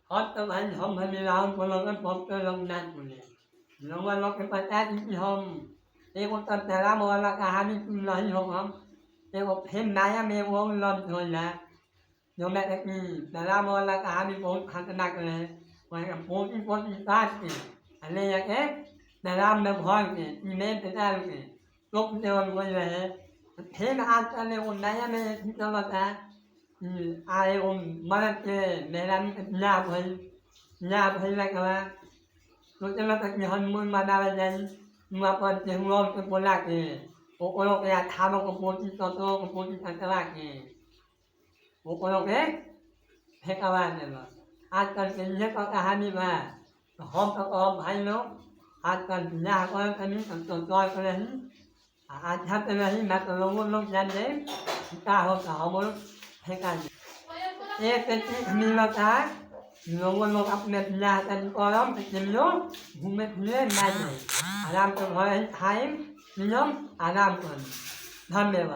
Hot tâm anh không hay đi làm còn lần anh một cái lần nát rồi nè lần anh nó cái phải ác gì không em có tậpแต่ละมื้อละก็หามีหลายห้องครับเดี๋ยวเห็นนายแม่วงลอนเลยนะโยมแม่แต่ละมื้อละก็หามีผมหันหนักเลยไว้กับผมอีคนอีสานนี่อันนี้อย่างเอ๊ะแต่ละมื้อพอนี่อีเมลเป็นอะไรนี่ลบเดียวกันเลยเห็นอาจารย์เลยคนนายแม่ที่ตลอดนะai cũng mà cái để làm nhà phải là cái rồi cho nó cái hơn muốn mà đào lên mà còn cái ngon cái bộ lạc thì ô cái tham nó cũng muốn cho tôi cũng muốn ăn cái lạc thì ô cái hết các bạn này mà ăn cần cái nhất có cả hai mà hôm có ôm hay nó ăn cần nhà có cái những cần tồn coi cái này ăn hết cái này mà cái lúc nhanh đấy ta hôm nào muốn hết cáiเป็นมีราคาลงวันลงอัพเน็ตยากันก็ร้องไปกินโยมหุ่มเม็ดเนื้อในอารามก็พอให้นิยมอารามก่อนทำไม่ไหว